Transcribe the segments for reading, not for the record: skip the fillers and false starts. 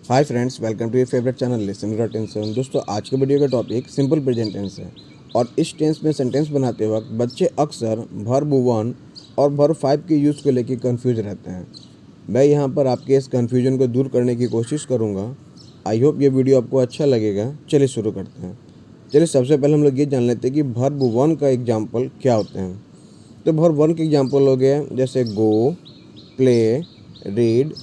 Hi friends, welcome to your favourite channel listen without tension. दोस्तों, आज के video का टॉपिक सिंपल प्रेजेंट टेंस है और इस टेंस में सेंटेंस बनाते वक्त बच्चे अक्सर वर्ब वन और वर्ब फाइव के यूज़ को लेकर कंफ्यूज रहते हैं। मैं यहाँ पर आपके इस कंफ्यूजन को दूर करने की कोशिश करूँगा। आई होप ये वीडियो आपको अच्छा लगेगा। चलिए शुरू करते हैं। चलिए सबसे पहले हम लोग ये जान लेते हैं कि वर्ब वन का एग्जाम्पल क्या होते हैं। तो वर्ब वन के एग्जाम्पल हो गए जैसे go, play, read,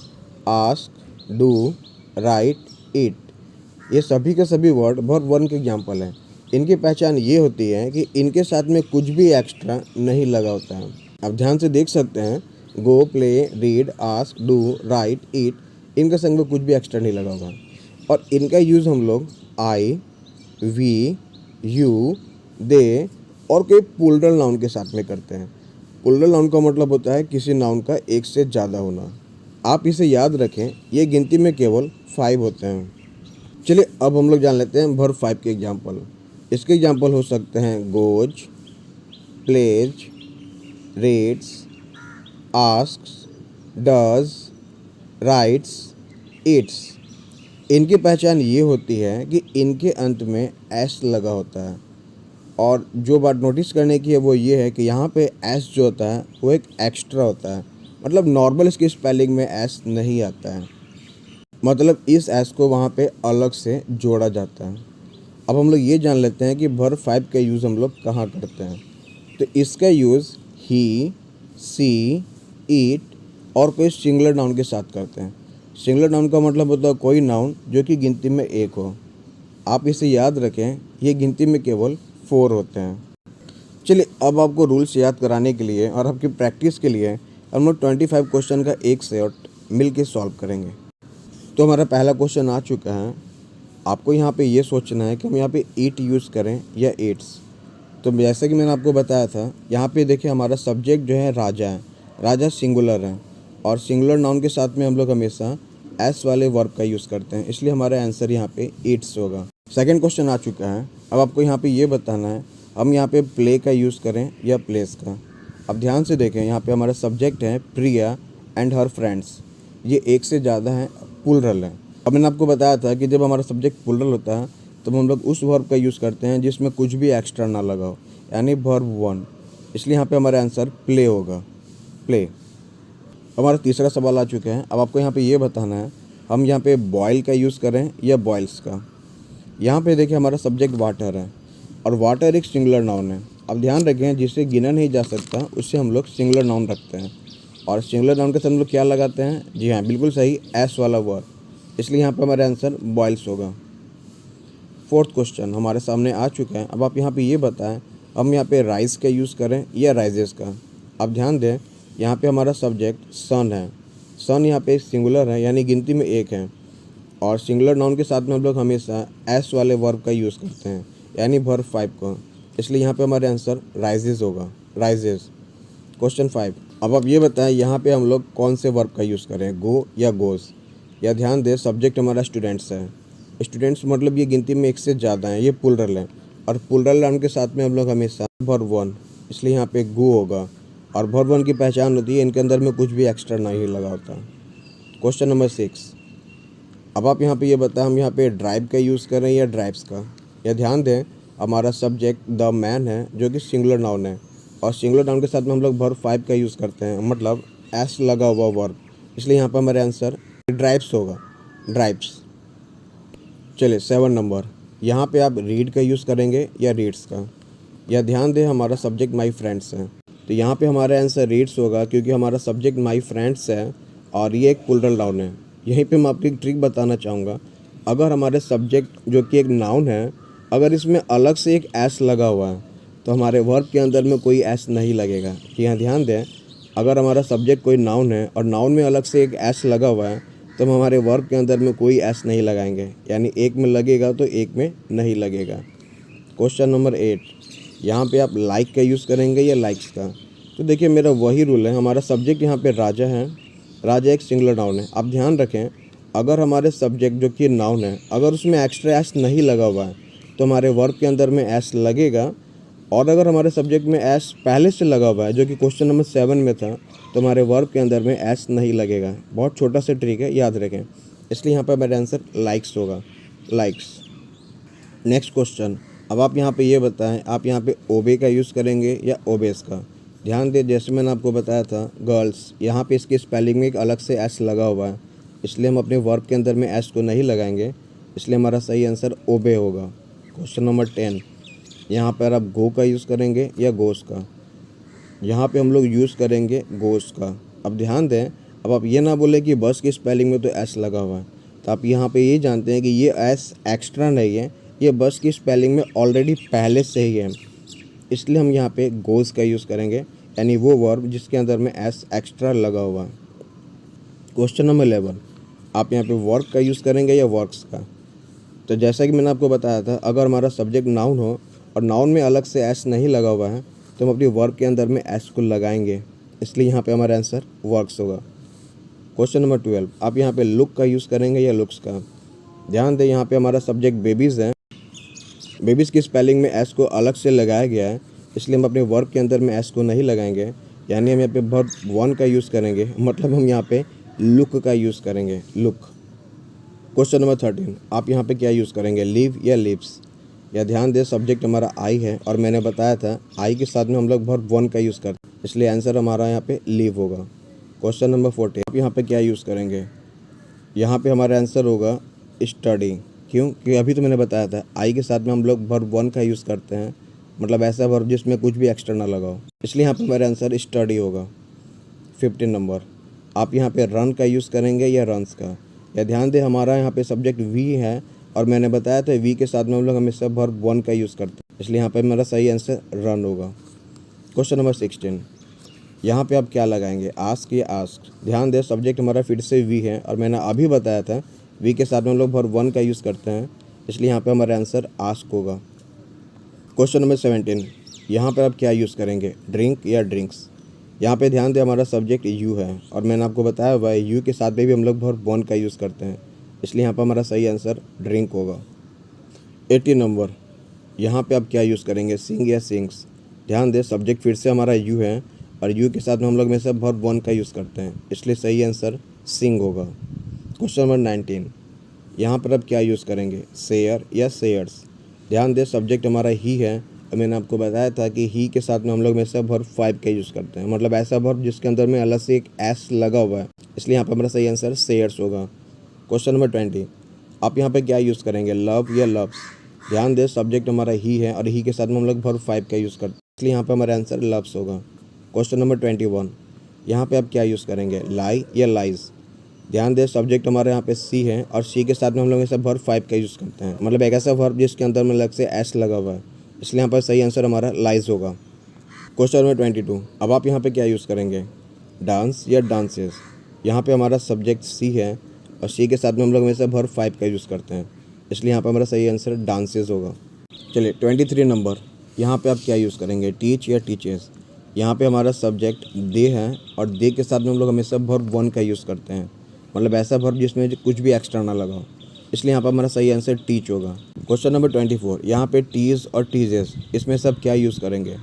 ask, do, write, eat. ये सभी के सभी वर्ड वर्ब वन के एग्जाम्पल हैं। इनकी पहचान ये होती है कि इनके साथ में कुछ भी एक्स्ट्रा नहीं लगा होता है। आप ध्यान से देख सकते हैं, go, play, read, ask, do, write, eat, इनके संग में कुछ भी एक्स्ट्रा नहीं लगा होगा। और इनका यूज़ हम लोग आई, वी, यू, दे और कोई प्लूरल नाउन के साथ में करते हैं। प्लूरल नाउन का मतलब होता है किसी नाउन का एक से ज़्यादा होना। आप इसे याद रखें, ये गिनती में केवल 5 होते हैं। चलिए अब हम लोग जान लेते हैं वर्ब 5 के एग्जाम्पल। इसके एग्जाम्पल हो सकते हैं goes, plays, reads, asks, does, writes, eats. इनकी पहचान ये होती है कि इनके अंत में एस लगा होता है। और जो बात नोटिस करने की है वो ये है कि यहाँ पे एस जो होता है वो एक एक्स्ट्रा होता है। मतलब नॉर्मल इसकी स्पेलिंग में एस नहीं आता है, मतलब इस एस को वहाँ पे अलग से जोड़ा जाता है। अब हम लोग ये जान लेते हैं कि वर्ब 5 का यूज़ हम लोग कहाँ करते हैं। तो इसका यूज़ ही, सी, ईट और कोई सिंगुलर नाउन के साथ करते हैं। सिंगुलर नाउन का मतलब होता है कोई नाउन जो कि गिनती में एक हो। आप इसे याद रखें, ये गिनती में केवल 4 होते हैं। चलिए अब आपको रूल्स याद कराने के लिए और आपकी प्रैक्टिस के लिए हम लोग 25 क्वेश्चन का एक सेट मिल के सॉल्व करेंगे। तो हमारा पहला क्वेश्चन आ चुका है। आपको यहाँ पे ये सोचना है कि हम यहाँ पे ईट यूज़ करें या ईट्स। तो जैसे कि मैंने आपको बताया था, यहाँ पे देखिए हमारा सब्जेक्ट जो है राजा है। राजा सिंगुलर है और सिंगुलर नाउन के साथ में हम लोग हमेशा एस वाले वर्ब का यूज़ करते हैं, इसलिए हमारा आंसर यहाँ पे ईट्स होगा। सेकेंड क्वेश्चन आ चुका है। अब आपको यहाँ पे ये बताना है हम यहाँ पे प्ले का यूज़ करें या प्लेस का। अब ध्यान से देखें, यहाँ पे हमारा सब्जेक्ट है प्रिया एंड हर फ्रेंड्स। ये एक से ज़्यादा है, प्लूरल है। अब मैंने आपको बताया था कि जब हमारा सब्जेक्ट प्लूरल होता है तो हम लोग उस वर्ब का यूज़ करते हैं जिसमें कुछ भी एक्स्ट्रा ना लगा हो, यानी वर्ब वन। इसलिए यहाँ पे हमारा आंसर प्ले होगा, प्ले। हमारा तीसरा सवाल आ चुका है। अब आपको यहाँ पे ये बताना है हम यहाँ पे बॉयल का यूज़ करें या बॉयल्स का। यहाँ पे देखिए हमारा सब्जेक्ट वाटर है और वाटर एक सिंगुलर नाउन है। अब ध्यान रखें, जिसे गिना नहीं जा सकता उससे हम लोग सिंगुलर नाउन रखते हैं। और सिंगुलर नाउन के साथ हम लोग क्या लगाते हैं? जी हाँ, बिल्कुल सही, एस वाला वर्ब। इसलिए यहाँ पे हमारा आंसर बॉयल्स होगा। फोर्थ क्वेश्चन हमारे सामने आ चुका है। अब आप यहाँ पे ये बताएं हम यहाँ पे राइस का यूज़ करें या राइजेस का। अब ध्यान दें, यहाँ पे हमारा सब्जेक्ट सन है। सन यहाँ पे सिंगुलर है, यानी गिनती में एक है। और सिंगुलर नाउन के साथ में हम लोग हमेशा एस वाले वर्ब का यूज़ करते हैं, यानी वर्ब 5 को। इसलिए यहाँ पे हमारे आंसर राइजेस होगा, राइजेस। क्वेश्चन 5। अब आप ये बताएं यहाँ पे हम लोग कौन से वर्ब का यूज़ करें, गो या गोस। या ध्यान दें, सब्जेक्ट हमारा स्टूडेंट्स है। स्टूडेंट्स मतलब ये गिनती में एक से ज़्यादा है, ये प्लूरल है। और प्लूरल नाउन के साथ में हम लोग हमेशा वर्ब वन, इसलिए यहाँ पे गो होगा। और वर्ब वन की पहचान होती है इनके अंदर में कुछ भी एक्स्ट्रा नहीं लगा होता। Question number 6। अब आप यहाँ पे ये बताएं हम यहाँ पे ड्राइव का यूज़ करें या ड्राइव्स का। या ध्यान दें, हमारा सब्जेक्ट द मैन है जो कि सिंगुलर नाउन है। और सिंगुलर नाउन के साथ में हम लोग वर्ब 5 का यूज़ करते हैं, मतलब एस लगा हुआ वर्ब। इसलिए यहाँ पर हमारे आंसर ड्राइव्स होगा, ड्राइव्स। चलिए 7 नंबर। यहाँ पे आप रीड का यूज़ करेंगे या रीड्स का। या ध्यान दें, हमारा सब्जेक्ट माई फ्रेंड्स है, तो यहाँ पे हमारा आंसर रीड्स होगा क्योंकि हमारा सब्जेक्ट माई फ्रेंड्स है और ये एक प्लूरल नाउन है। यहीं पे मैं आपको एक ट्रिक बताना चाहूँगा। अगर हमारे सब्जेक्ट जो कि एक नाउन है, अगर इसमें अलग से एक एस लगा हुआ है तो हमारे वर्ब के अंदर में कोई एस नहीं लगेगा। यहाँ ध्यान दें, अगर हमारा सब्जेक्ट कोई नाउन है और नाउन में अलग से एक एस लगा हुआ है तो हम हमारे वर्ब के अंदर में कोई एस नहीं लगाएंगे, यानी एक में लगेगा तो एक में नहीं लगेगा। Question number 8। यहाँ पे आप लाइक का यूज़ करेंगे या लाइक्स का। तो देखिए मेरा वही रूल है, हमारा सब्जेक्ट यहाँ पे राजा है। राजा एक सिंगुलर नाउन है। आप ध्यान रखें, अगर हमारे सब्जेक्ट जो कि नाउन है, अगर उसमें एक्स्ट्रा एस नहीं लगा हुआ है तो हमारे वर्ब के अंदर में एस लगेगा। और अगर हमारे सब्जेक्ट में एस पहले से लगा हुआ है, जो कि क्वेश्चन नंबर 7 में था, तो हमारे वर्ब के अंदर में एस नहीं लगेगा। बहुत छोटा सा ट्रिक है, याद रखें। इसलिए यहाँ पे मेरा आंसर लाइक्स होगा, लाइक्स। नेक्स्ट क्वेश्चन, अब आप यहाँ पे ये बताएं, आप यहाँ पे ओबे का यूज़ करेंगे या ओबेस का। ध्यान दें, जैसे मैंने आपको बताया था गर्ल्स, यहाँ पे इसकी स्पेलिंग में एक अलग से एस लगा हुआ है, इसलिए हम अपने वर्ब के अंदर में एस को नहीं लगाएंगे, इसलिए हमारा सही आंसर ओबे होगा। क्वेश्चन नंबर 10, यहाँ पर आप गो का यूज़ करेंगे या गोस का। यहाँ पे हम लोग यूज़ करेंगे गोस का। अब ध्यान दें, अब आप ये ना बोले कि बस की स्पेलिंग में तो एस लगा हुआ है, तो आप यहाँ पे ये जानते हैं कि ये एस एक्स्ट्रा नहीं है, ये बस की स्पेलिंग में ऑलरेडी पहले से ही है, इसलिए हम यहाँ पे गोस का यूज़ करेंगे, यानी वो वर्ब जिसके अंदर में एस एक्स्ट्रा लगा हुआ है। क्वेश्चन नंबर 11, आप यहाँ पे वर्क का यूज़ करेंगे या वर्क्स का। तो जैसा कि मैंने आपको बताया था, अगर हमारा सब्जेक्ट नाउन हो और नाउन में अलग से एस नहीं लगा हुआ है तो हम अपनी वर्ब के अंदर में एस को लगाएंगे, इसलिए यहाँ पे हमारा आंसर वर्क्स होगा। क्वेश्चन नंबर 12, आप यहाँ पे लुक का यूज़ करेंगे या लुक्स का। ध्यान दें, यहाँ पे हमारा सब्जेक्ट बेबीज़ है, बेबीज़ की स्पेलिंग में एस को अलग से लगाया गया है, इसलिए हम अपने वर्ब के अंदर में एस को नहीं लगाएंगे, यानी हम यहाँ पे वर्ब वन का यूज़ करेंगे, मतलब हम यहाँ पे लुक का यूज़ करेंगे, लुक। क्वेश्चन नंबर 13, आप यहाँ पे क्या यूज़ करेंगे, लिव या लिव्स। या ध्यान दें, सब्जेक्ट हमारा आई है और मैंने बताया था आई के साथ में हम लोग वर्ब वन का यूज़ करते हैं, इसलिए आंसर हमारा यहाँ पे लिव होगा। क्वेश्चन नंबर 14, आप यहाँ पे क्या यूज़ करेंगे, यहाँ पे हमारा आंसर होगा स्टडी। क्यों? क्योंकि अभी तो मैंने बताया था आई के साथ में हम लोग वर्ब वन का यूज़ करते हैं, मतलब ऐसा वर्ब जिसमें कुछ भी एक्स्ट्रा ना लगाओ, इसलिए यहाँ पे हमारा आंसर स्टडी होगा। 15 नंबर, आप यहाँ पे रन का यूज़ करेंगे या रन्स का। या ध्यान दें, हमारा यहाँ पे सब्जेक्ट वी है और मैंने बताया था वी के साथ में हम लोग हमेशा वर्ब वन का यूज़ करते हैं, इसलिए यहाँ पे मेरा सही आंसर रन होगा। क्वेश्चन नंबर 16, यहाँ पे आप क्या लगाएंगे, आस्क या आस्क। ध्यान दें, सब्जेक्ट हमारा फिर से वी है और मैंने अभी बताया था वी के साथ में हम लोग वर्ब वन का यूज़ करते हैं, इसलिए यहाँ पे हमारा आंसर आस्क होगा। क्वेश्चन नंबर 17, यहाँ पे आप क्या यूज़ करेंगे, ड्रिंक या ड्रिंक्स। यहाँ पे ध्यान दें, हमारा सब्जेक्ट यू है और मैंने आपको बताया हुआ है यू के साथ में भी हम लोग वर्ब वन का यूज़ करते हैं, इसलिए यहाँ पर हमारा सही आंसर ड्रिंक होगा। 18 नंबर, यहाँ पे आप क्या यूज़ करेंगे, सिंग या सिंग्स। ध्यान दें, सब्जेक्ट फिर से हमारा यू है और यू के साथ में हम लोग में से वर्ब वन का यूज़ करते हैं, इसलिए सही आंसर सिंग होगा। क्वेश्चन नंबर 19, यहाँ पर आप क्या यूज़ करेंगे, शेयर या शेयर्स। ध्यान दें, सब्जेक्ट हमारा ही है और मैंने आपको बताया था कि ही के साथ में हम लोग में से वर्ब फाइव का यूज़ करते हैं, मतलब ऐसा वर्ब जिसके अंदर में अलग से एक एस लगा हुआ है, इसलिए यहाँ पर हमारा सही आंसर शेयर्स होगा। क्वेश्चन नंबर 20, आप यहाँ पे क्या यूज़ करेंगे, लव या लव्स। ध्यान दें, सब्जेक्ट हमारा ही है और ही के साथ में हम लोग वर्ब फाइव का यूज़ करते हैं, इसलिए यहाँ पे हमारा आंसर लव्स होगा। क्वेश्चन नंबर 21, यहाँ पे आप क्या यूज़ करेंगे, लाई या लाइज। ध्यान दें, सब्जेक्ट हमारे यहाँ पे सी है और सी के साथ में हम लोग ऐसा वर्ब फाइव का यूज़ करते हैं, मतलब एक ऐसा वर्ब जिसके अंदर में अलग से एस लगा हुआ है, इसलिए यहाँ पर सही आंसर हमारा लाइज होगा। क्वेश्चन नंबर 22, अब आप यहाँ पे क्या यूज़ करेंगे, डांस या डांसेस। यहाँ पे हमारा सब्जेक्ट सी है और सी के साथ में हम लोग हमेशा वर्ब फाइव का यूज़ करते हैं, इसलिए यहाँ पर हमारा सही आंसर डांसेस होगा। चलिए 23 नंबर, यहाँ पे आप क्या यूज़ करेंगे, टीच या टीचर्स। यहाँ पे हमारा सब्जेक्ट दे है और दे के साथ में हम लोग हमेशा वर्ब वन का यूज़ करते हैं, मतलब ऐसा वर्ब जिसमें कुछ भी एक्स्ट्रा ना लगाओ, इसलिए यहाँ पर हमारा सही आंसर टीच होगा। क्वेश्चन नंबर 24, यहाँ पे टीज और टीजेस, इसमें सब क्या यूज़ करेंगे।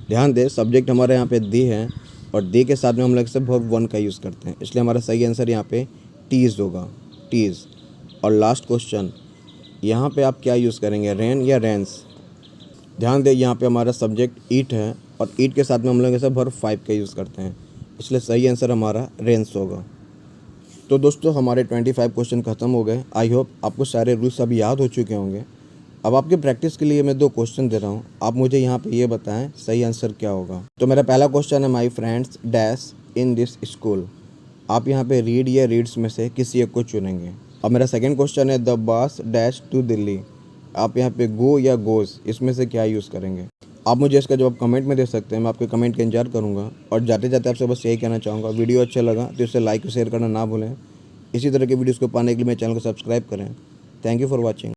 ध्यान दें, सब्जेक्ट हमारे यहाँ पे दे है और दे के साथ में हम लोग सब वर्ब वन का यूज़ करते हैं, इसलिए हमारा सही आंसर यहाँ पे टीज होगा, टीज। और लास्ट क्वेश्चन, यहाँ पे आप क्या यूज़ करेंगे, रेन या रेंस। ध्यान दें, यहाँ पे हमारा सब्जेक्ट ईट है और ईट के साथ में हम लोग सब वर्ब फाइव का यूज़ करते हैं, इसलिए सही आंसर हमारा रेंस होगा। तो दोस्तों, हमारे 25 क्वेश्चन ख़त्म हो गए। आई होप आपको सारे रूल्स अब याद हो चुके होंगे। अब आपके प्रैक्टिस के लिए मैं 2 क्वेश्चन दे रहा हूँ, आप मुझे यहाँ पे ये बताएं सही आंसर क्या होगा। तो मेरा पहला क्वेश्चन है, my friends dash in this school. आप यहाँ पे रीड या रीड्स में से किसी एक को चुनेंगे। अब मेरा सेकंड क्वेश्चन है, the bus dash to Delhi. आप यहाँ पे गो या गोज़, इसमें से क्या यूज़ करेंगे। आप मुझे इसका जवाब कमेंट में दे सकते हैं, मैं आपके कमेंट का इंतजार करूँगा। और जाते जाते आपसे बस यही कहना चाहूँगा, वीडियो अच्छा लगा तो इसे लाइक और शेयर करना ना भूलें। इसी तरह के वीडियोज़ को पाने के लिए मेरे चैनल को सब्सक्राइब करें। Thank you for watching.